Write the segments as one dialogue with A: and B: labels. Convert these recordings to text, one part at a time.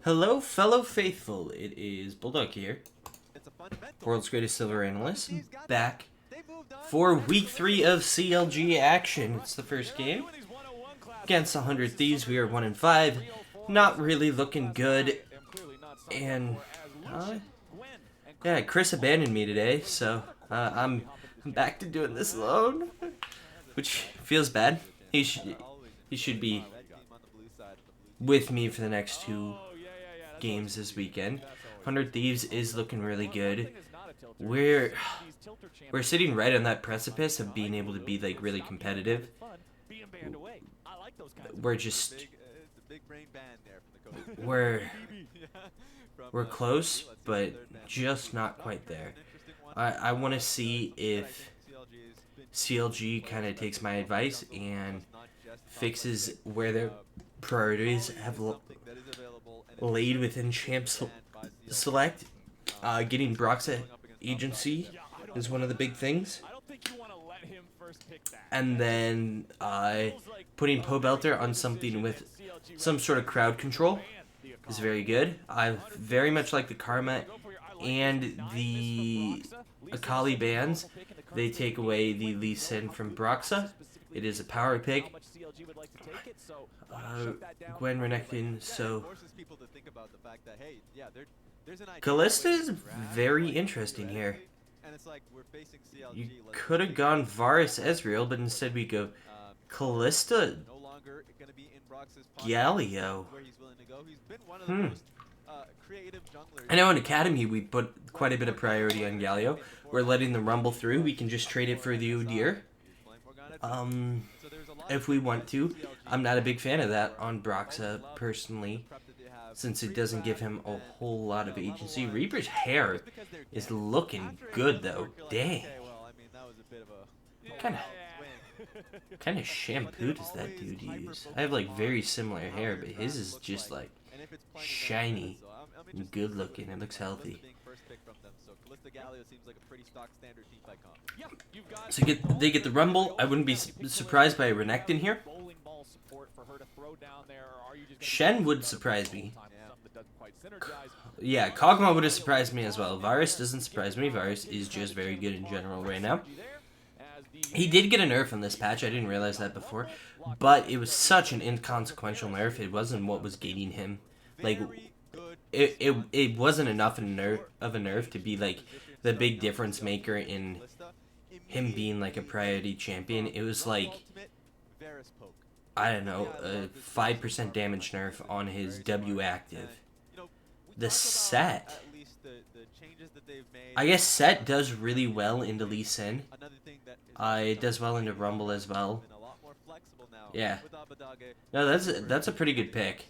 A: Hello, fellow faithful. It is Bulldog here, world's greatest silver analyst, back for week 3 of CLG action. It's the first game against 100 Thieves. We are 1-5, not really looking good, and yeah, Chris abandoned me today, so I'm back to doing this alone, which feels bad. He should be with me for the next 2 games this weekend. 100 Thieves is looking really good. We're sitting right on that precipice of being able to be like really competitive. We're just we're close, but just not quite there. I want to see if CLG kind of takes my advice and fixes where their priorities have laid within Champ Select. Getting Brock's agency is one of the big things. And then putting Poe Belter on something with some sort of crowd control is very good. I very much like the Karma and the Akali bans. They take away the Lee Sin from Broxa. It is a power pick. Gwen Renekton, so Callista is very interesting here. You could have gone Varus Ezreal, but instead we go Callista Galio. I know in Academy we put quite a bit of priority on Galio. We're letting the Rumble through. We can just trade it for the Udyr. If we want to. I'm not a big fan of that on Broxa, personally, since it doesn't give him a whole lot of agency. Reaper's hair is looking good, though. Dang. What kind of shampoo does that dude use? I have, like, very similar hair, but his is just, like, shiny and good looking. It looks healthy. So they get the Rumble. I wouldn't be surprised by a Renekton here. Shen would surprise me. Yeah, Kog'Maw would have surprised me as well. Varus doesn't surprise me. Varus is just very good in general right now. He did get a nerf on this patch. I didn't realize that before. But it was such an inconsequential nerf. It wasn't what was gating him. Like, it wasn't enough of a nerf to be, like, the big difference maker in him being, like, a priority champion. It was, like, I don't know, a 5% damage nerf on his W active. The set. I guess set does really well into Lee Sin. It does well into Rumble as well. Yeah. No, that's a pretty good pick.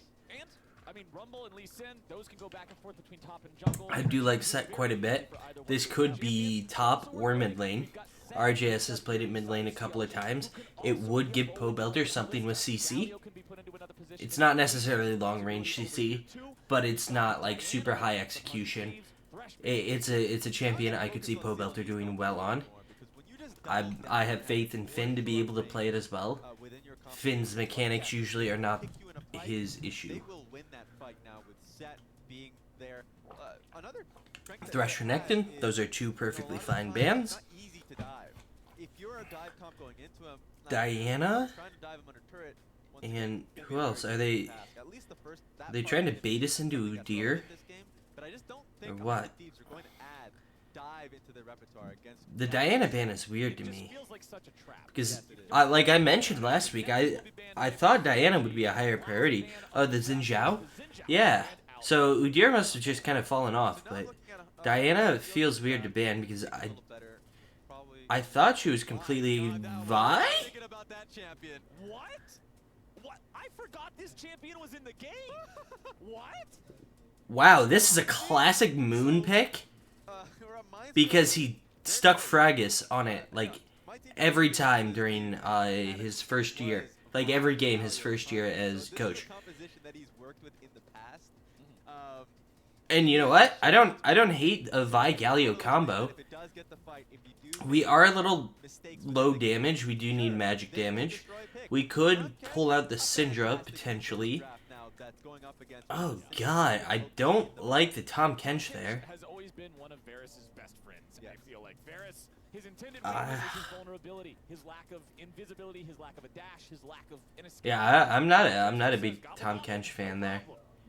A: I do like set quite a bit. This could be top or mid lane. RJS has played it mid lane a couple of times. It would give Poe Belter something with CC. It's not necessarily long range CC, but it's not like super high execution. It's a champion I could see Poe Belter doing well on. I have faith in Finn to be able to play it as well. Finn's mechanics usually are not his issue. Thresh Renekton, those are 2 perfectly fine bans. Diana, and who else? Are they trying to bait us into Udyr? Or what? The Diana ban is weird to me. Because, like I mentioned last week, I thought Diana would be a higher priority. Oh, the Xin Zhao? Yeah. So Udyr must have just kind of fallen off, but Diana feels weird to ban because I thought she was completely Vi?
B: What? I forgot this champion was in the game. What?
A: Wow, this is a classic Moon pick because he stuck Fragus on it like every time during his first year, like every game his first year as coach. And you know what? I don't hate a Vi Galio combo. We are a little low damage. We do need magic damage. We could pull out the Syndra potentially
B: that's going up against.
A: Oh god, I don't like the Tom Kench there.
B: Has always been one of Varys' best friends.
C: Yeah.
B: I feel like Varys, his intended
A: Uh,
B: weakness is his vulnerability, his lack of invisibility, his lack of a dash, his lack of an escape.
A: Yeah, I'm not a big Tom Kench fan there.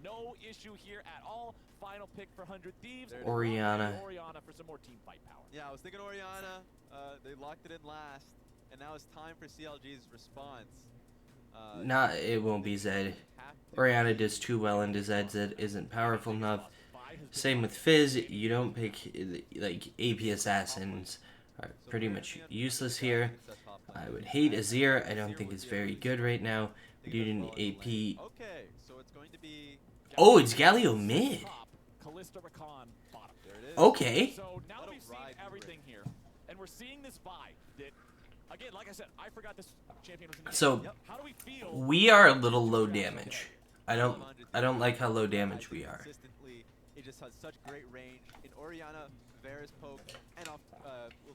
B: No issue here at all. Final pick for 100 Thieves.
A: Oriana.
B: Oriana for some more team fight power.
C: Yeah, I was thinking Oriana. They locked it in last, and now it's time for CLG's response.
A: It won't be Zed. Oriana does too well into Zed. Zed isn't powerful enough. Same with Fizz. You don't pick, like, AP assassins are pretty much useless here. I would hate Azir. I don't think it's very good right now. We do need an AP.
C: Okay, so it's going to be.
A: Oh, it's Galio mid.
B: Kalista Rakan bottom.
C: There it is.
A: Okay.
B: So now that we've seen everything here, and we're seeing this buy that, again, like I said, I forgot this champion was in the game.
A: So
B: How do we feel?
A: we are a little low damage. I don't like how low damage we are.
C: Consistently, it just has such great range in Oriana, Varus poke, and off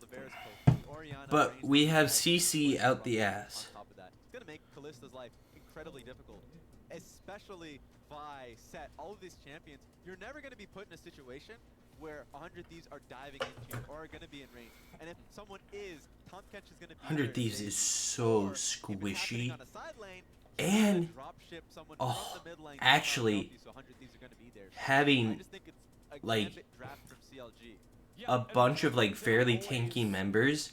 C: the Varus poke. Oriana
A: But
C: range
A: we have
C: is
A: CC out the ass.
C: on top of that. It's gonna make Kalista's life incredibly difficult, especially Vi, Set, all of these champions. You're never gonna be put in a situation where 100 Thieves are diving into you or are gonna be in range. And if someone is, Tom Kench is gonna be
A: 100
C: there to
A: Thieves
C: save
A: is
C: you.
A: so
C: Or if it's happening
A: squishy.
C: on a side lane,
A: And
C: drop ship someone
A: oh,
C: from the mid lane to
A: actually,
C: help you, so 100 Thieves are gonna be there. I
A: having
C: just think it's a
A: like
C: gambit draft from CLG.
A: a bunch of like fairly tanky members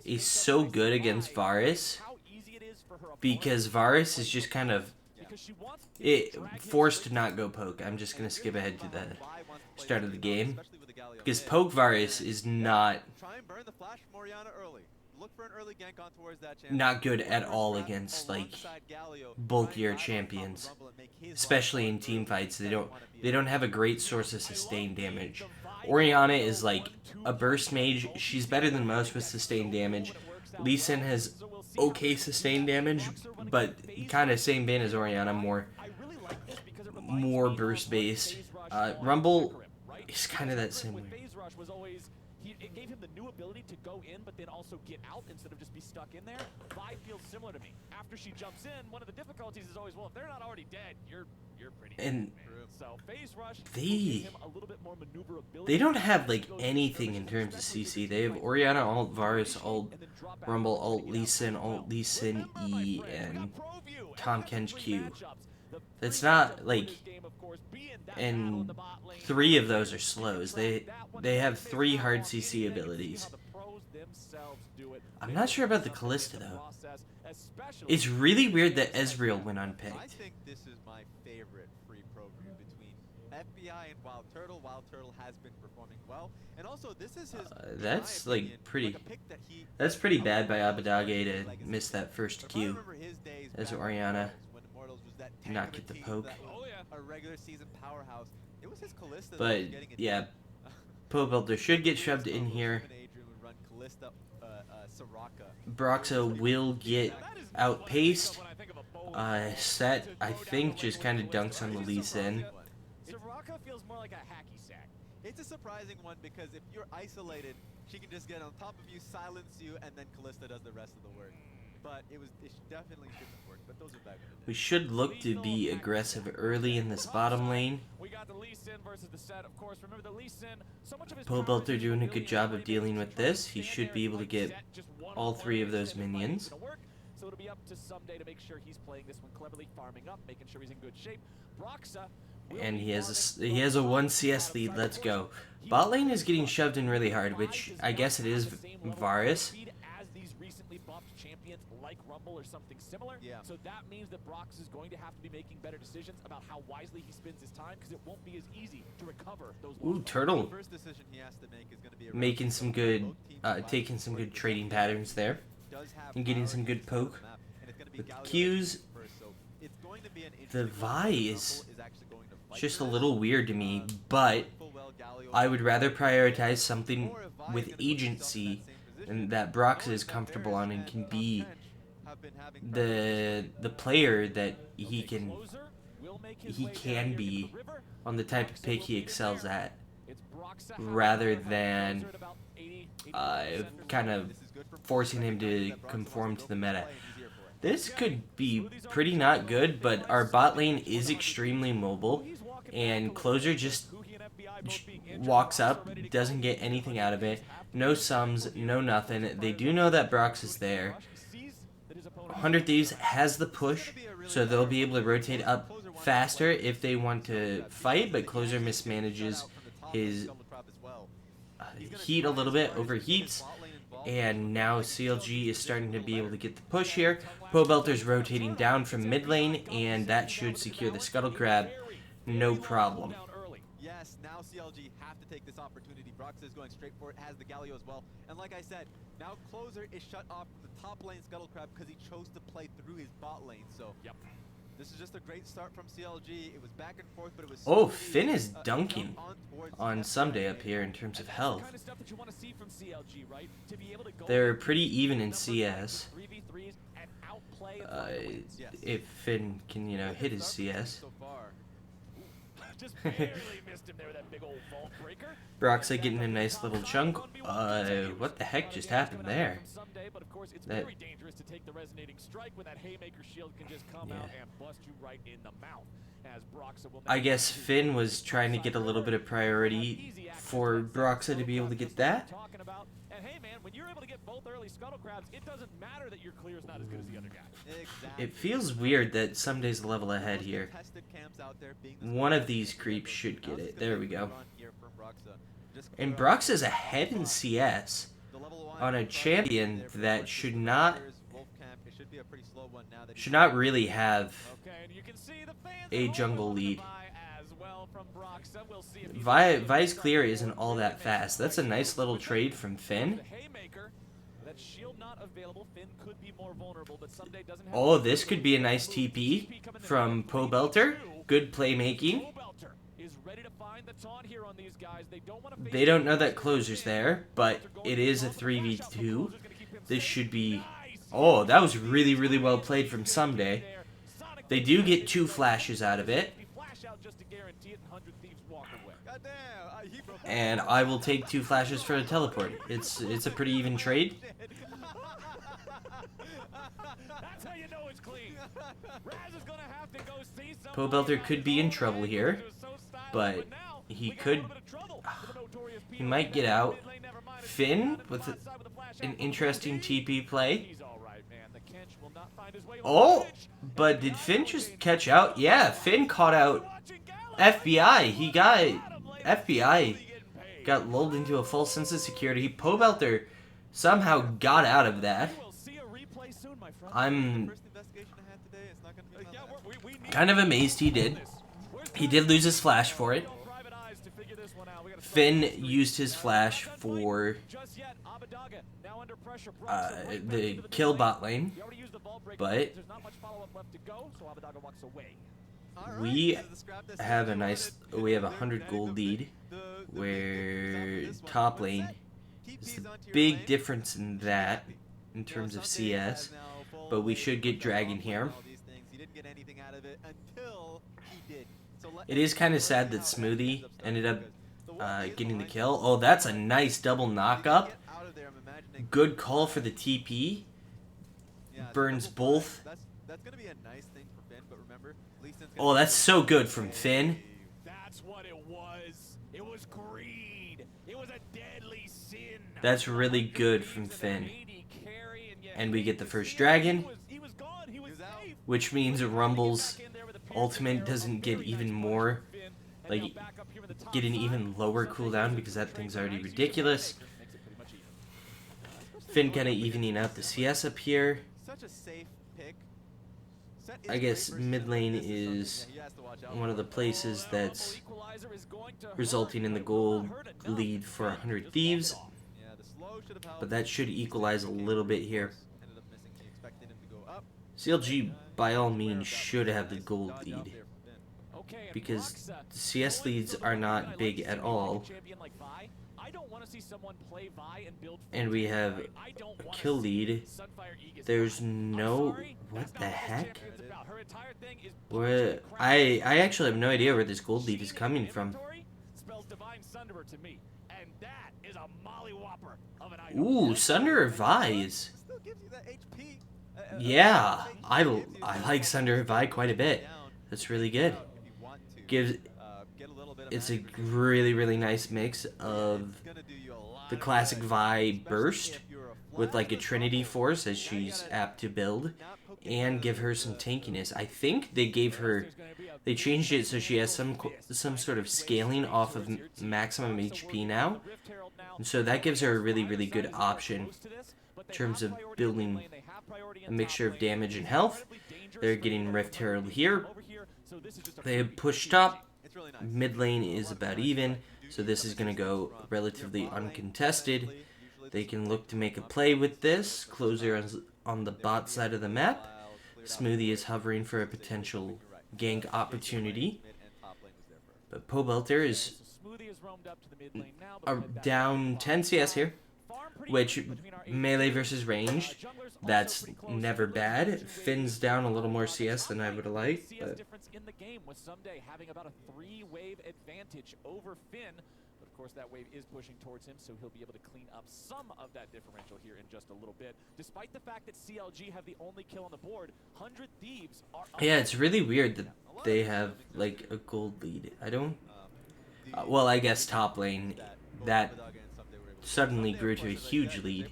A: is so good against Varus, because Varus is just kind of forced to not go poke. I'm just gonna skip ahead to the start of the game because poke Varus is not
C: Try and burn the flash from Oriana early. Look for an early gank on towards that
A: not good at all against like bulkier champions, especially in team fights. They don't have a great source of sustained damage. Oriana is like a burst mage. She's better than most with sustained damage. Lee Sin has okay sustained damage, but kind of same vein as Oriana, more burst based. Rumble is kind of that same way.
B: It gave him the new ability to go in, but then also get out instead of just be stuck in there. Vi feels similar to me. After she jumps in, one of the difficulties is always, well, if they're not already dead, you're pretty
A: And
B: dead. So phase rush
A: they
B: him a little bit more maneuverability.
A: they don't have like anything in terms of CC. They have Oriana ult, Varus ult, Rumble ult, Lee Sin ult, Lee Sin E, and Tom Kench Q. That's not like, and 3 of those are slows. They have 3 hard CC abilities. I'm not sure about the Kalista though. It's really weird that Ezreal went
C: I
A: unpicked.
C: think this is my favorite free pro view between FBI and Wild Turtle. Wild Turtle has been performing well, and also this is his. in
A: That's
C: my
A: like
C: opinion,
A: pretty.
C: like a pick that he
A: That's pretty bad by Abadage to miss that first
C: If I
A: Q.
C: remember his days
A: as
C: back in
A: Oriana
C: Immortals, when Immortals was that
A: did not
C: tank
A: get the
C: team
A: poke.
C: that was a regular season powerhouse. It was his Kalista that
A: But
C: was getting it
A: yeah,
C: done.
A: Poe Builder should get shoved in here.
C: Him and Adrian would run Kalista, Soraka.
A: Broxa will get outpaced. Set, I think, just kind of dunks on the Lee Sin.
B: Soraka feels more like a hacky sack.
C: It's a surprising one because if you're isolated, she can just get on top of you, silence you, and then Kalista does the rest of the work. But it definitely shouldn't have worked. But those are back in the day.
A: We should look to be aggressive early in this bottom lane.
B: We got the Lee Sin versus the Set, of course. Remember the Lee Sin, so much of his
A: Poe
B: power
A: Builder
B: is
A: doing a
B: really
A: good job
B: in
A: of dealing with this. He should be able to get all 3 of those minions.
B: So it'll be up to someday to make sure he's playing this one cleverly, farming up, making sure he's in good shape. Broxa
A: And he has a 1 CS lead. Let's go. Bot lane is getting shoved in really hard, which I guess it is Varus.
B: As these recently buffed champions like Rumble or something similar.
C: Yeah.
B: So that means that Brox is going to have to be making better decisions about how wisely he spends his time, because it won't be as easy to recover those.
A: Ooh, Turtle
C: The first decision he has to make is going to be
A: making some good, taking some good trading patterns there. And getting some good poke. With the Qs, the Vi is just a little weird to me, but I would rather prioritize something with agency and that Brox is comfortable on and can be the player that he can be on the type of pick he excels at, rather than kind of forcing him to conform to the meta. This could be pretty not good, but our bot lane is extremely mobile, and Closer just walks up, doesn't get anything out of it. No sums, no nothing. They do know that Brox is there. 100 Thieves has the push, so they'll be able to rotate up faster if they want to fight, but Closer mismanages his heat a little bit, overheats, and now CLG is starting to be able to get the push here. Pobelter's rotating down from mid lane, and that should secure the Scuttle Crab, no problem.
C: Yes, now CLG have to take this opportunity. Brox is going straight for it, has the Galio as well. And like I said, now Closer is shut off the top lane Scuttle Crab because he chose to play through his bot lane. So this is just a great start from CLG. It was back and forth, but it was
A: Oh, Finn is dunking on Someday up here in terms of health. They're pretty even in CS. If Finn can, you know, hit his CS. Broxa getting a nice little chunk. What the heck just happened there? That, I guess Finn was trying to get a little bit of priority for Broxa to be able to get that.
B: And hey man, when you're able to get both early Scuttle Crabs, it doesn't matter that your clear is not as good as the other guy.
A: It feels weird that Someday's a level ahead here. One of these creeps should get it. There we go. And Broxa's ahead in CS on a champion that should not really have a jungle lead. Vi's clear isn't all that fast. That's a nice little trade from Finn. Oh, this could be a nice TP from Pobelter. Good playmaking. They don't know that Closer's there, but it is a 3v2. This should be... Oh, that was really, really well played from Someday. They do get 2 flashes out of it. And I will take 2 flashes for a teleport. It's a pretty even trade. Pobelter could be in trouble here, but he could... He might get out. Finn with an interesting TP play. Oh, but did Finn just catch out? Yeah, Finn caught out FBI. He got... FBI got lulled into a false sense of security. Pobelter somehow got out of that. I'm kind of amazed he did. He did lose his flash for it. Finn used his flash for the kill bot lane, but we have a nice, we have a 100 gold lead, where top lane is the big difference in that, in terms of CS, but we should get Dragon here. It is kind of sad that Smoothie ended up getting the kill. Oh, that's a nice double knock-up. Good call for the TP. Burns both. Oh, that's so good from Finn.
B: That's what it was. It was greed. It was a deadly sin.
A: That's really good from Finn. And we get the first dragon, which means Rumble's ultimate doesn't get even more, like, get an even lower cooldown because that thing's already ridiculous. Finn kind of evening out the CS up here. I guess mid lane is one of the places that's resulting in the gold lead for 100 Thieves, but that should equalize a little bit here. CLG, by all means, should have the gold lead, because CS leads are not big at all, and we have a kill lead. There's no... What the heck? Where... I actually have no idea where this gold lead is coming from. Ooh, Sunder Vise. Yeah, I like Sunder Vi quite a bit. That's really good. Gives It's a really nice mix of the classic Vi burst with like a Trinity Force as she's apt to build, and give her some tankiness. I think they changed it so she has some sort of scaling off of maximum HP now, and so that gives her a really good option in terms of building a mixture of damage and health. They're getting Rift Herald here. They have push top. Mid lane is about even, so this is going to go relatively uncontested. They can look to make a play with this. Closer is on the bot side of the map. Smoothie is hovering for a potential gank opportunity. But Pobelter is down 10 CS here, which melee versus ranged, that's never bad. Finn's down a little more CS than I would have liked, but
B: difference in the game with Someday having about a 3-wave advantage over Finn. But of course that wave is pushing towards him, so he'll be able to clean up some of that differential here in just a little bit. Despite the fact that CLG have the only kill on the board, 100 Thieves are
A: yeah, it's really weird that they have like a gold lead. I don't well, I guess top lane that suddenly grew to a huge lead.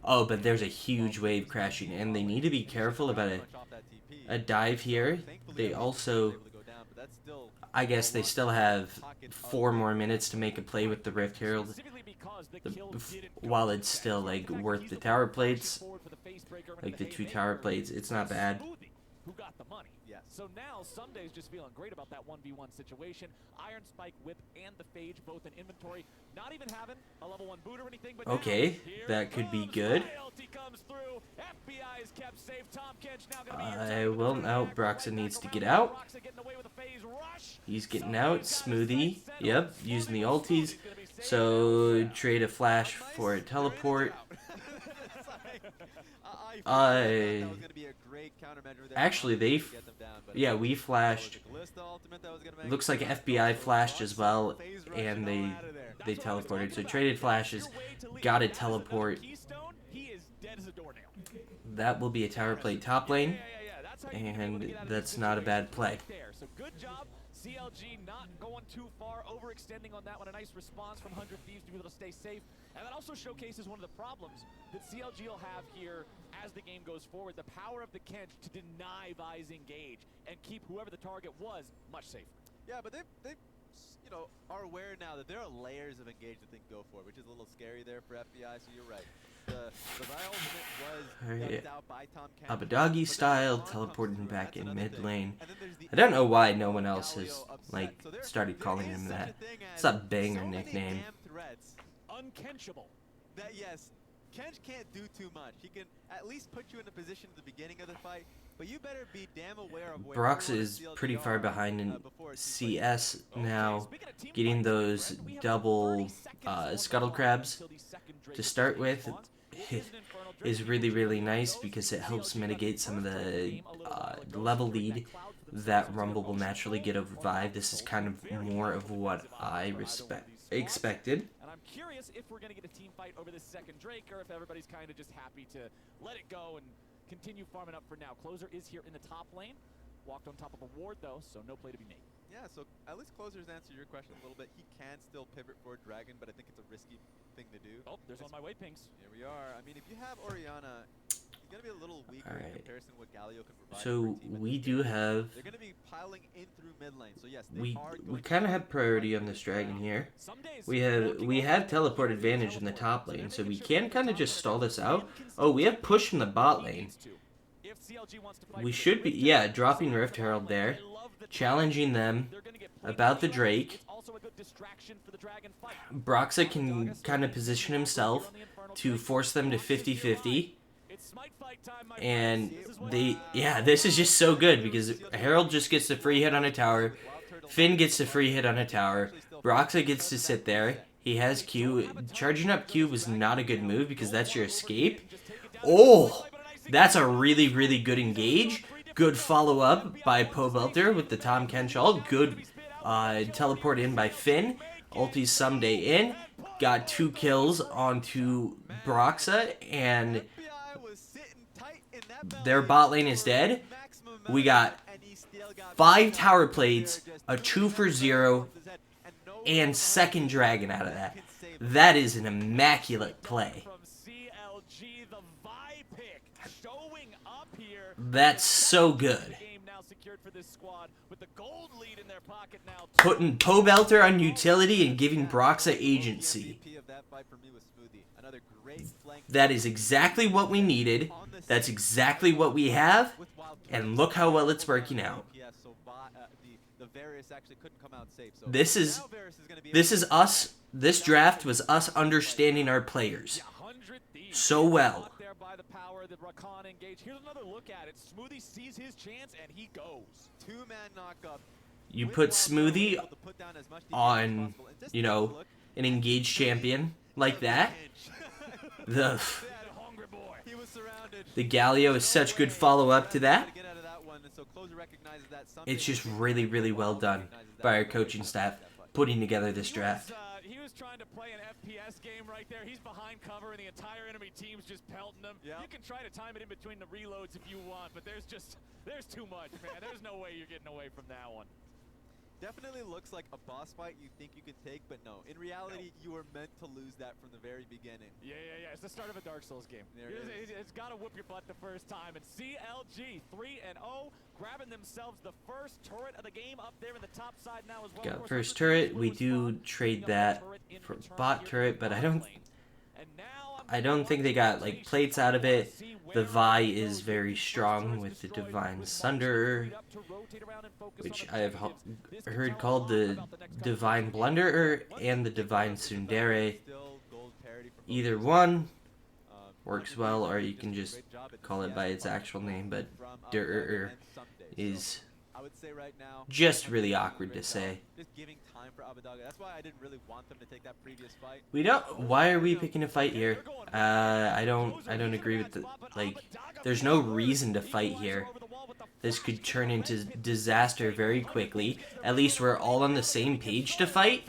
A: Oh, but there's a huge wave crashing, and they need to be careful about a dive here. They also, I guess they still have 4 more minutes to make a play with the Rift Herald, while it's still like worth the tower plates, like the 2 tower plates. It's not bad.
B: Who got the money. Yes. So now Sunday's just feeling great about that 1v1 situation. Iron Spike, Whip, and the Phage both in inventory. Not even having a level 1 boot or anything, but
A: okay, that could be good.
B: FBI is kept safe. Tom Kench now
A: well, now Broxa needs to get out. He's getting out. Smoothie, yep, using the ultis. So trade a flash for a teleport. Actually, we flashed. Looks like FBI flashed as well, and they teleported. So traded flashes, got a teleport. That will be a tower plate top lane, and that's not a bad play.
B: So good job. CLG not going too far, overextending on that one. A nice response from 100 Thieves to be able to stay safe. And that also showcases one of the problems that CLG will have here as the game goes forward. The power of the Kench to deny Vi's engage and keep whoever the target was much safer.
C: Yeah, but they are aware now that there are layers of engage that they can go for, which is a little scary there for FBI, so you're right. The Vi ultimate was ducked out by Tom Kench.
A: Abadagi style, teleporting back in mid lane. I don't know why no one else has like started calling him that. It's a banger nickname.
B: Unkenchable.
C: That yes, Kench can't do too much. He can at least put you in a position at the beginning of the fight, but you better be damn aware of where
A: Broxa is pretty far behind in CS now, getting those double scuttle crabs to start with is really nice because it helps mitigate some of the level lead that Rumble will naturally get over Vi. This is kind of more of what I expected.
B: And I'm curious if we're going to get a team fight over this second Drake, or if everybody's kind of just happy to let it go and continue farming up for now. Closer is here in the top lane. Walked on top of a ward, though, so no play to be made.
C: Yeah, so at least Closer's answer your question a little bit. He can still pivot for a dragon, but I think it's a risky thing to do.
B: Oh, there's one of my way pings.
C: Here we are. I mean, if you have Orianna, he's going to be a little weaker in comparison to what Galio can provide.
A: So we do have...
C: They're going to be piling in through mid lane, so yes,
A: we kind of have priority on this dragon here. We have teleport advantage in the top lane, so we can kind of just stall this out. Oh, we have push in the bot lane. We should be, yeah, dropping Rift Herald there, challenging them about the Drake. Broxa can kind of position himself to force them to 50-50. And this is just so good because Herald just gets the free hit on a tower. Finn gets the free hit on a tower. Broxa gets to sit there. He has Q. Charging up Q was not a good move because that's your escape. Oh! That's a really good engage. Good follow-up by Pobelter with the Tom Kench ult. Good teleport in by Finn. Ulti Someday in. Got 2 kills onto Broxa, and their bot lane is dead. We got 5 tower plates, a 2 for 0, and second dragon out of that. That is an immaculate play. That's so good. Putting Pobelter on utility and giving Broxa agency. That is exactly what we needed. That's exactly what we have. And look how well it's working out. This is us. This draft was us understanding our players so well. You put Smoothie on, you know, an engaged champion like that. The Galio is such good follow-up to that. It's just really, really well done by our coaching staff putting together this draft.
B: He was trying to play an FPS game right there. He's behind cover and the entire enemy team's just pelting him. Yep. You can try to time it in between the reloads if you want, but there's too much, man. There's no way you're getting away from that one.
C: Definitely looks like a boss fight you think you can take, but no. In reality, you were meant to lose that from the very beginning.
B: Yeah. It's the start of a Dark Souls game. It's got to whoop your butt the first time. And CLG 3-0, grabbing themselves the first turret of the game up there in the top side now as well.
A: Got first turret. We do trade that for bot turret, but I don't think they got like plates out of it. The Vi is very strong with the Divine Sunder, which I have heard called the Divine Blunderer and the Divine Tsundere. Either one works well, or you can just call it by its actual name, but Der is just really awkward to say. We don't. Why are we picking a fight here? I don't agree with the there's no reason to fight here. This could turn into disaster very quickly. At least we're all on the same page to fight,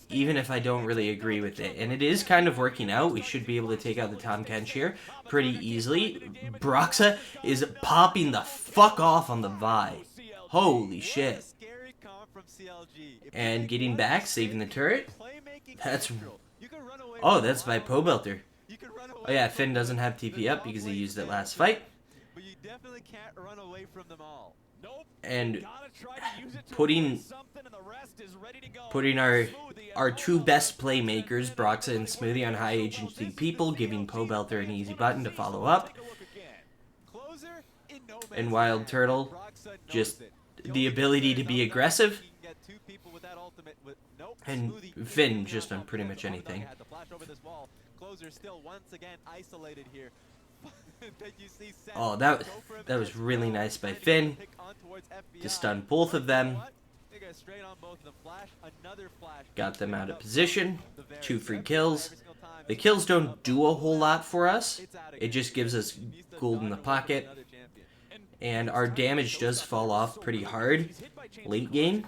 A: even if I don't really agree with it. And it is kind of working out. We should be able to take out the Tahm Kench here pretty easily. Broxa is popping the fuck off on the Vi. Holy shit. And getting back, saving the turret. That's by Pobelter. Oh yeah, Finn doesn't have TP up because he used it last fight.
C: But you definitely can't run away from them all.
A: And putting our two best playmakers, Broxa and Smoothie, on high agency people, giving Pobelter an easy button to follow up. And Wild Turtle, just the ability to be aggressive. And Finn just on pretty much anything. Oh, that was really nice by Finn to stun both of them. Got them out of position. 2 free kills. The kills don't do a whole lot for us. It just gives us gold in the pocket. And our damage does fall off pretty hard late game.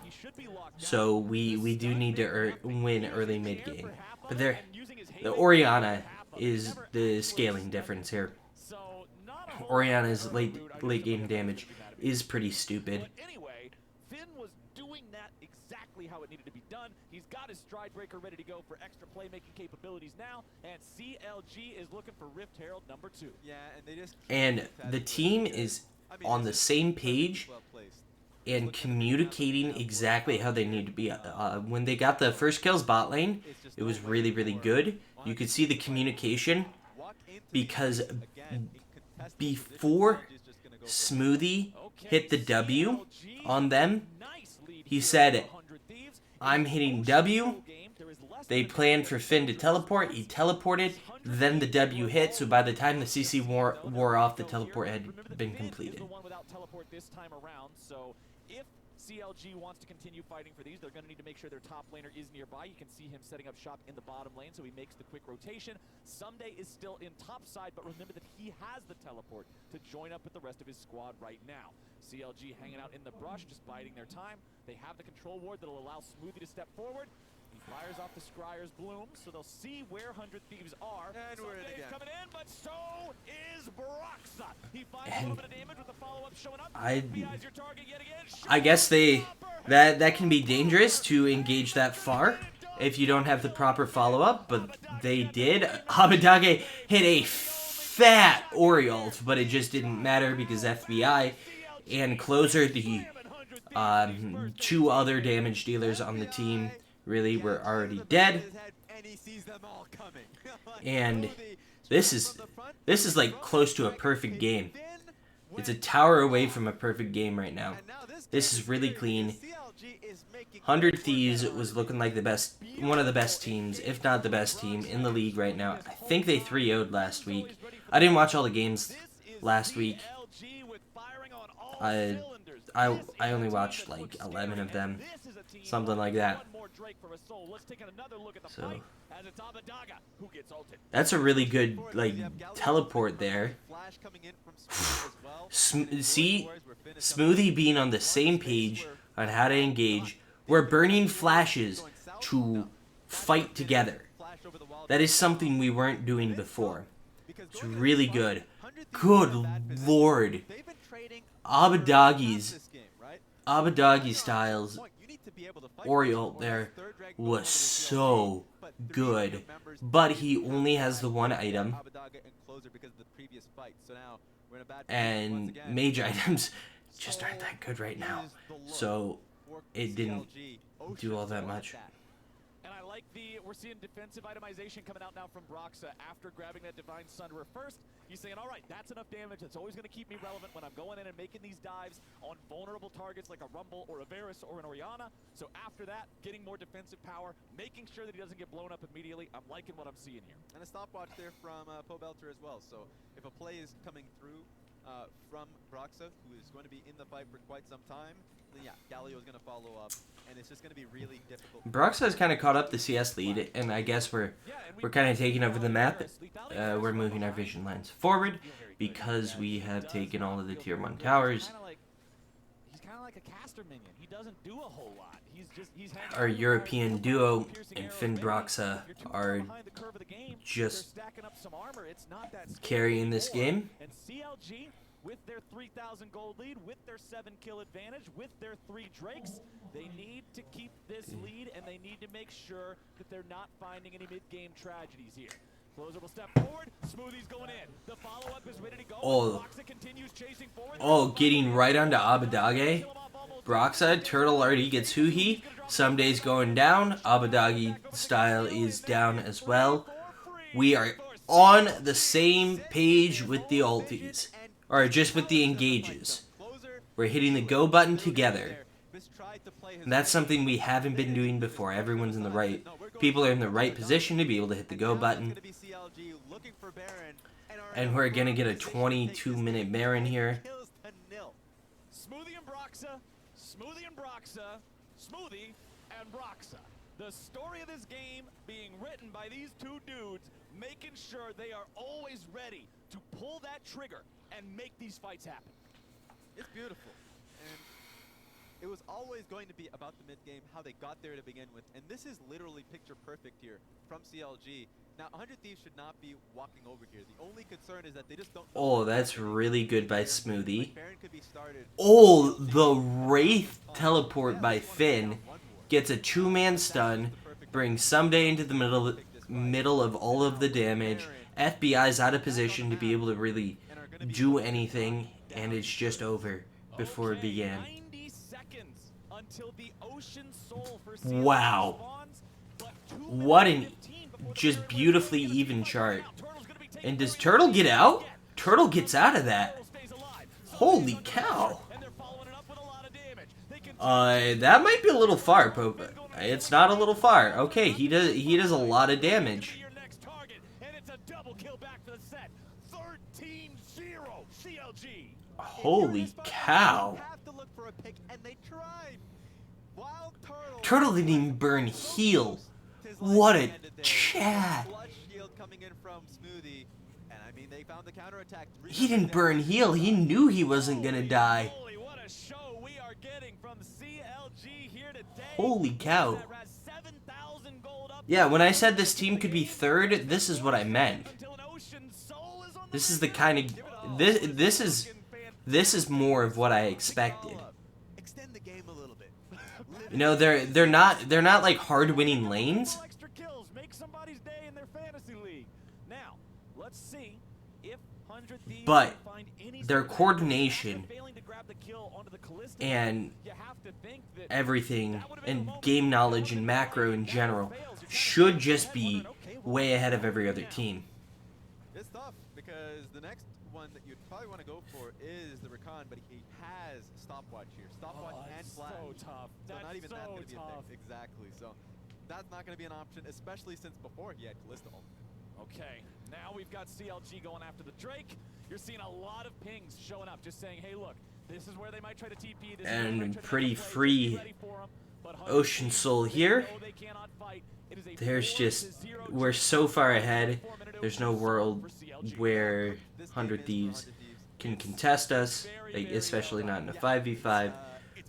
A: So we do need to win early mid game. But the Orianna is the scaling difference here. Orianna's late game damage is pretty stupid.
B: Anyway, Finn was doing that exactly how it needed to be done. He's got his stride breaker ready to go for extra playmaking capabilities now, and CLG is looking for Rift Herald number 2. Yeah,
A: and the team is on the same page and communicating exactly how they need to be. When they got the first kills bot lane, it was really, really good. You could see the communication because before Smoothie hit the W on them, he said, "I'm hitting W." They planned for Finn to teleport. He teleported. Then the W hit. So by the time the CC wore off, the teleport had been completed.
B: CLG wants to continue fighting for these. They're going to need to make sure their top laner is nearby. You can see him setting up shop in the bottom lane, so he makes the quick rotation. Someday is still in top side, but remember that he has the teleport to join up with the rest of his squad right now. CLG hanging out in the brush, just biding their time. They have the control ward that will allow Smoothie to step forward. He fires off the Scryer's Bloom, so they'll see where 100 Thieves are.
C: And we're in
B: Sunday's
C: again.
B: coming in, but so is Broxa. He finds a little bit of damage with the follow-up showing up.
A: I
B: FBI's your target yet again.
A: I guess that can be dangerous to engage that far if you don't have the proper follow-up, but they did. Abadage hit a fat Oriole, but it just didn't matter because FBI and Closer, the two other damage dealers on the team, really were already dead. And this is like close to a perfect game. It's a tower away from a perfect game right now. This is really clean. 100 Thieves was looking like one of the best teams, if not the best team in the league right now. I think they 3-0'd last week. I didn't watch all the games last week. I only watched like 11 of them, something like that. So that's a really good like teleport there. See, Smoothie being on the same page on how to engage. We're burning flashes to fight together. That is something we weren't doing before. It's really good. Good lord. Abadagi's styles Oriole there was so good, but he only has the one item, and mage items just aren't that good right now, so it didn't do all that much.
B: And I like we're seeing defensive itemization coming out now from Broxa after grabbing that Divine Sunderer first. He's saying, all right, that's enough damage. It's always going to keep me relevant when I'm going in and making these dives on vulnerable targets like a Rumble or a Varus or an Orianna. So after that, getting more defensive power, making sure that he doesn't get blown up immediately. I'm liking what I'm seeing here.
C: And a stopwatch there from Pobelter as well. So if a play is coming through from Broxa, who is going to be in the fight for quite some time, then yeah, Galio is going to follow up, and it's just going to be really difficult.
A: Broxa has kind of caught up the CS lead, and I guess we're kind of taking over the map. We're moving our vision lines forward because we have taken all of the tier 1 towers.
B: He's kind of like a caster minion. He doesn't do a whole lot.
A: Our European duo and Finn Broxa are just carrying this game.
B: And CLG, with their 3,000 gold lead, with their 7-kill advantage, with their 3 Drakes, they need to keep this lead, and they need to make sure that they're not finding any mid-game tragedies here. Closer will step forward. Smoothie's going in. The follow-up is ready to go. Broxa continues chasing forward.
A: Getting right onto Abadage. Broxa, Turtle already gets Huhi. Some days going down. Abadage style is down as well. We are on the same page with the ultis. Or just with the engages. We're hitting the go button together. And that's something we haven't been doing before. Everyone's in the right. People are in the right position to be able to hit the go button. And we're going to get a 22-minute Baron here.
B: Smoothie and Broxa. Smoothie and Broxa. Smoothie and Broxa. The story of this game being written by these two dudes, making sure they are always ready to pull that trigger and make these fights happen.
C: It's beautiful. And it was always going to be about the mid-game, how they got there to begin with. And this is literally picture perfect here from CLG. Now, 100 Thieves should not be walking over here. The only concern is that they just don't...
A: Oh, that's really good by Smoothie. Oh, the Wraith teleport by Finn gets a 2-man stun, brings Someday into the middle of all of the damage. FBI's out of position to be able to really do anything, and it's just over before it began. Wow. What an just beautifully even chart. And does Turtle get out? Turtle gets out of that. Holy cow. That might be a little far, Pope. It's not a little far. Okay, he does a lot of damage. Holy cow. Turtle didn't even burn heal. What a chat. He didn't burn heal. He knew he wasn't gonna die. Holy cow. Yeah, when I said this team could be third, this is what I meant. This is the kind of this is more of what I expected.
C: Extend the game a little bit.
A: You know, they're not like hard winning lanes,
B: Extra kills make somebody's day in their fantasy league. Now, let's see if 100 Thieves
A: but
B: can find any
A: their
B: sort of
A: coordination
B: after failing to grab the kill onto the Callista.
A: and
B: You have to think that
A: everything and game knowledge and macro in general should just be way ahead of every other team.
C: It's tough because the next one that you'd probably want to go for is the Rakan, but he has stopwatch here. Stopwatch and
B: it's
C: flash.
B: so tough.
C: So
B: That's
C: not even that's
B: so
C: going to be a
B: tough.
C: thing. Exactly. So that's not going to be an option, especially since before he had Callista ultimate.
B: Okay, now we've got CLG going after the Drake. You're seeing a lot of pings showing up, just saying, hey, look, this is where they might try to TP. This is where they might
A: And
B: try to
A: pretty
B: make a play.
A: free
B: Just be ready for 'em. But 100
A: Ocean
B: Thieves,
A: Soul
B: they
A: here.
B: know they cannot fight. It is a
A: There's
B: 4-0
A: just, we're so far ahead, there's no
B: Ocean Soul
A: world
B: for CLG.
A: where
C: This game
A: 100
C: is for
A: Thieves
C: 100 Thieves.
A: can contest us,
B: Very,
A: like,
B: very
A: especially
B: well
A: not in a
C: Yeah.
A: 5v5.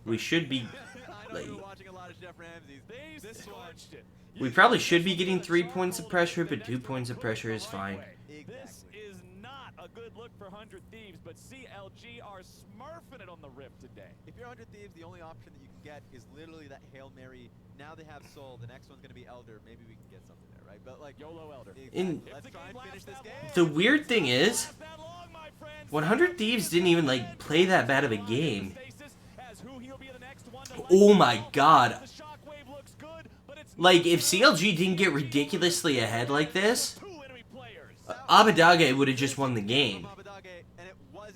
A: We should be,
C: I know
A: like,
C: you were watching a lot of Chef Ramsay's.
B: They
C: This one.
B: scorched it.
A: we probably should be getting 3 points of pressure, but 2 points of pressure is fine.
B: This is not a good look for 100 Thieves, but CLG are smurfing it on the rip today.
C: If you're 100 Thieves, the only option that you can get is literally that Hail Mary. Now they have Soul. The next one's going to be Elder. Maybe we can get something there, right? But like,
B: YOLO Elder.
A: In-
C: let's try and finish this game.
A: The weird thing is, 100 Thieves didn't even, like, play that bad of a game. Oh my god. Like, if CLG didn't get ridiculously ahead like this, Abadage would have just won the game.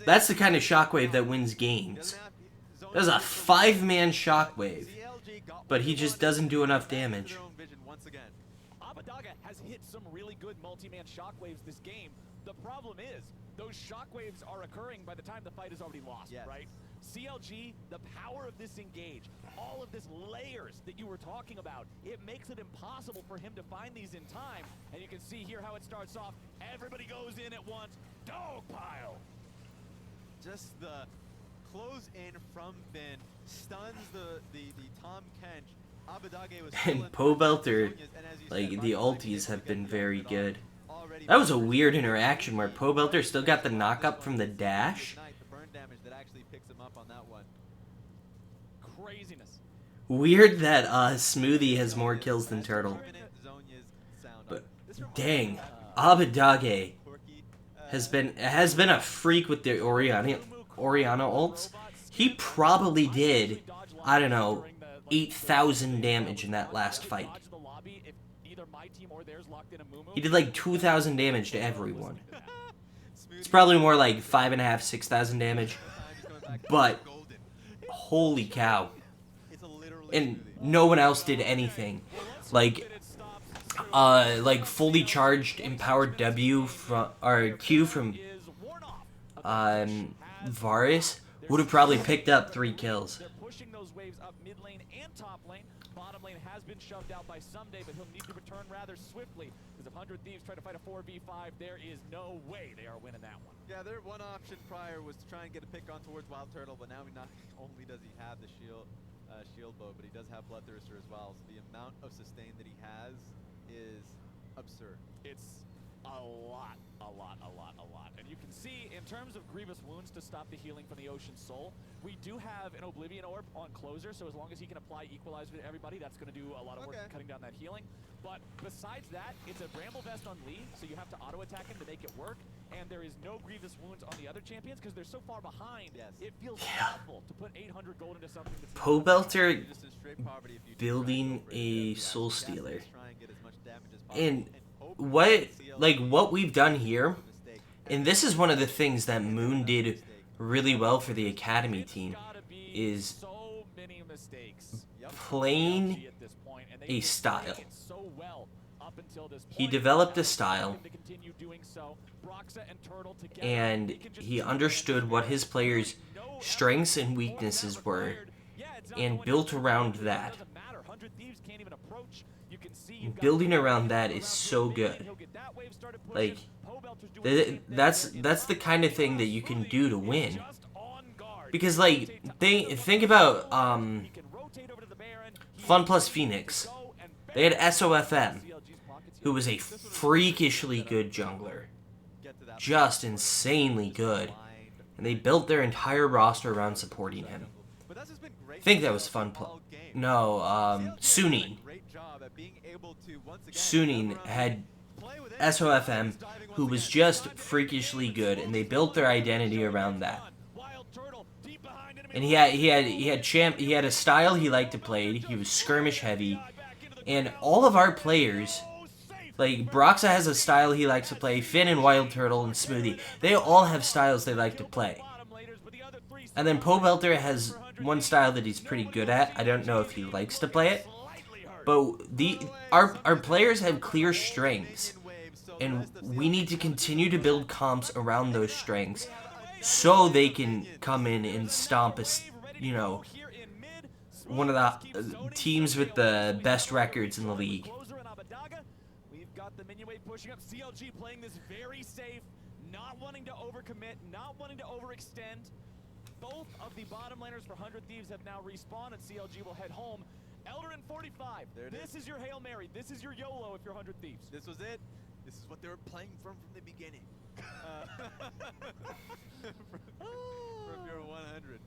A: That's the kind of shockwave that wins games. That's a 5-man shockwave, but he just doesn't do enough damage.
B: Abadaga has hit some really good multi-man shockwaves this game. The problem is, those shockwaves are occurring by the time the fight is already lost,
C: Yes.
B: right? CLG, the power of this engage, all of this layers that you were talking about, it makes it impossible for him to find these in time. And you can see here how it starts off. Everybody goes in at once. Dog pile.
C: Just the close in from Finn stuns the Tom Kench. Abadage was
A: And Pobelter, like, the ultis have been very good. That was a weird interaction where Pobelter still got the knock-up from the dash.
C: The burn damage that actually picks him up on that one.
B: Craziness.
A: Weird that Smoothie has more kills than Turtle. But dang, Abadage has been a freak with the Oriana ults. He probably did, I don't know, 8,000 damage in that last fight. He did like 2,000 damage to everyone. It's probably more like 5.5, 6,000 damage. But holy cow. And no one else did anything. Like fully charged empowered W from or Q from Varus would have probably picked up 3 kills.
B: They're pushing those waves up mid lane and top lane. Bottom lane has been shoved out by Someday, but he'll need to return rather swiftly. Because if 100 Thieves try to fight a 4v5, there is no way they are winning that one.
C: Yeah, their one option prior was to try and get a pick on towards Wild Turtle, but now not only does he have the shield bow, but he does have Bloodthirster as well. So the amount of sustain that he has is absurd.
B: It's a lot. And you can see, in terms of Grievous Wounds to stop the healing from the Ocean Soul, we do have an Oblivion Orb on Closer, so as long as he can apply Equalize with everybody, that's going to do a lot of work cutting down that healing. But besides that, it's a Bramble Vest on Lee, so you have to auto-attack him to make it work, and there is no Grievous Wounds on the other champions because they're so far behind.
C: Yes.
B: It feels awful to put 800 gold into something that's
A: Pobelter
C: You're just in straight poverty if you
A: building
C: try and go for it.
A: a Soul Stealer.
C: Try and get as much damage as possible.
A: And
C: hope
A: what we've done here,
C: mistake.
A: and this is one of the things that Moon did really well for the Academy team, is
B: so many mistakes.
A: playing
B: At this point, and they
A: a
B: did
A: style.
B: it so well up until this
A: He
B: point.
A: developed a
B: Now,
A: style,
B: him to continue doing so. Broxa and Turtle together,
A: and
B: they can just
A: he
B: keep
A: understood what his players'
B: no effort,
A: strengths and
B: no
A: weaknesses
B: effort
A: were,
B: required. Yeah, it's not
A: and
B: going
A: built
B: into
A: around
B: it
A: that.
B: doesn't matter. 100 Thieves can't even approach. You can see you've got
A: Building
B: Pobelter
A: around that
B: around
A: is so
B: mid lane.
A: good.
B: He'll get that wave started
A: Like,
B: pushing. Pobelter's doing the same thing.
A: that's
B: They're in
A: the kind of thing that you can do to win.
B: just on guard.
A: Because, like, think about
B: He can rotate over to the Baron. He
A: Fun plus Phoenix.
B: go and
A: They had SOFM.
B: CLG
A: who was a freakishly good jungler. Just insanely good. And they built their entire roster around supporting him. I think that was fun play. No, Suning. Suning had SOFM, who was just freakishly good, and they built their identity around that. And he had a style he liked to play. He was skirmish heavy, and all of our players, like Broxa has a style he likes to play. Finn and Wild Turtle and Smoothie, they all have styles they like to play. And then Pobelter has one style that he's pretty good at. I don't know if he likes to play it, but our players have clear strengths, and we need to continue to build comps around those strengths, so they can come in and stomp us, one of the teams with the best records in the league.
B: We've got the minion wave pushing up. CLG playing this very safe, not wanting to overcommit, not wanting to overextend. Both of the bottom laners for 100 Thieves have now respawned, and CLG will head home. Elder in 45. This is your Hail Mary. This is your YOLO if you're 100 Thieves.
C: This was it. This is what they were playing from the beginning. From your 100.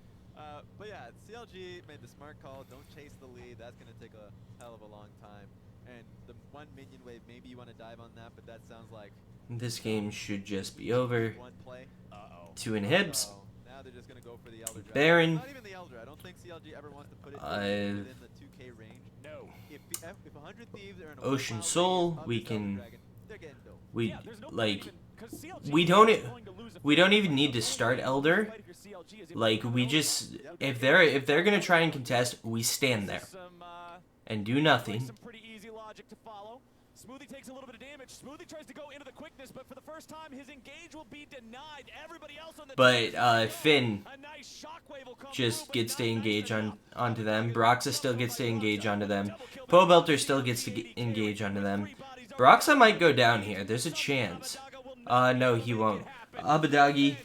C: But yeah, CLG made the smart call. Don't chase the lead. That's going to take a hell of a long time. And the one minion wave, maybe you want to dive on that, but that sounds like...
A: This game should just be over.
C: One play.
A: 2 inhibs.
C: Now they're just going to go for the Elder Dragon.
A: Baron.
C: Not even the Elder. I don't think CLG ever wants to put it within the 2K range.
B: No.
C: If 100 Thieves are in a
A: Ocean
C: 1 mile
A: Soul,
C: radius of
A: we
C: this
A: can...
C: Elder Dragon, they're getting built.
A: We don't even need to start Elder. Like, we just, if they're gonna try and contest, we stand there and do nothing.
B: Smoothie takes a little bit of damage. Smoothie tries to go into the quickness, but for the first time, his engage will be denied. Everybody else on the
A: But Finn just gets to engage onto them. Broxa still gets to engage onto them. Pobelter still gets to engage onto them. Broxa might go down here. There's a chance. No, he won't. Abadagi,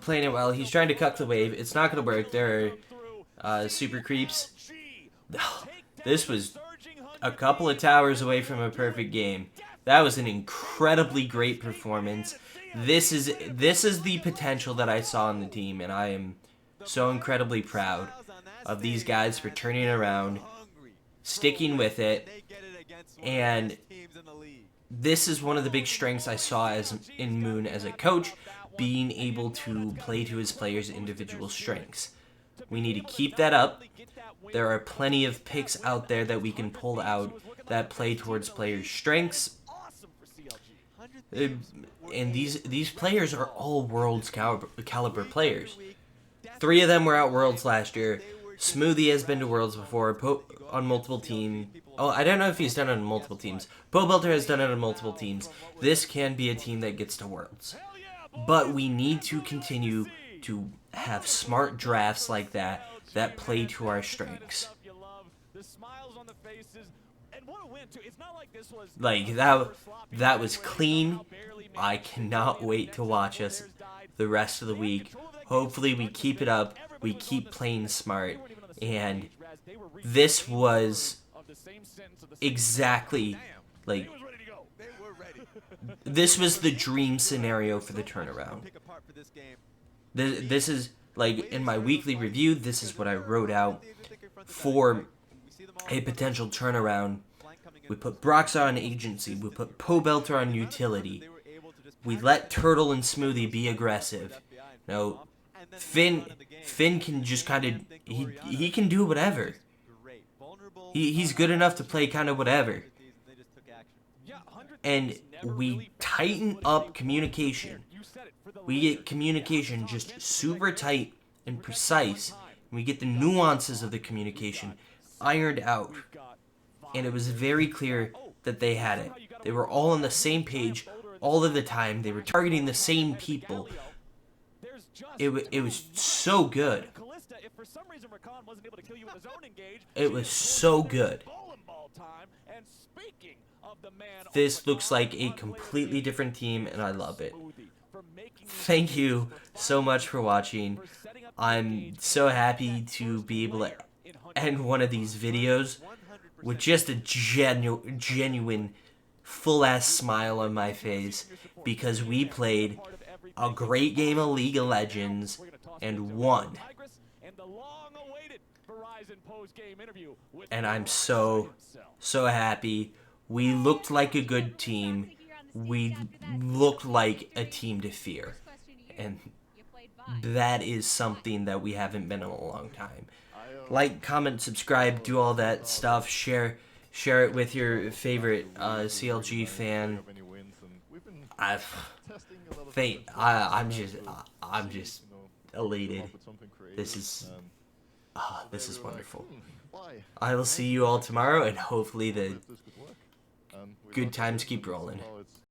A: playing it well. He's trying to cuck the wave. It's not going to work. There are super creeps. This was a couple of towers away from a perfect game. That was an incredibly great performance. This is the potential that I saw in the team, and I am so incredibly proud of these guys for turning around, sticking with it, and this is one of the big strengths I saw in Moon as a coach, being able to play to his players' individual strengths. We need to keep that up. There are plenty of picks out there that we can pull out that play towards players' strengths. And these players are all Worlds caliber players. 3 of them were out Worlds last year. Smoothie has been to Worlds before on multiple teams. Oh, I don't know if he's done it on multiple teams. Pobelter has done it on multiple teams. This can be a team that gets to Worlds. But we need to continue to have smart drafts like that play to our strengths. Like, that was clean. I cannot wait to watch us the rest of the week. Hopefully we keep it up. We keep playing smart. And this was exactly, like, this was the dream scenario for the turnaround. This is, like, in my weekly review, this is what I wrote out for a potential turnaround. We put Broxa on agency. We put Pobelter on utility. We let Turtle and Smoothie be aggressive. Now, Finn can just kind of, he can do whatever. He's good enough to play kind of whatever. And we tighten up communication. We get communication just super tight and precise. And we get the nuances of the communication ironed out. And it was very clear that they had it. They were all on the same page all of the time. They were targeting the same people. It was so good. It was so good. This looks like a completely different team, and I love it. Thank you so much for watching. I'm so happy to be able to end one of these videos with just a genuine full-ass smile on my face because we played a great game of League of Legends and won. And I'm so happy. We looked like a good team. We looked like a team to fear. And that is something that we haven't been in a long time. Like, comment, subscribe, do all that stuff. Share it with your favorite CLG fan. I'm just elated. This is wonderful. I will see you all tomorrow, and hopefully the good times keep rolling.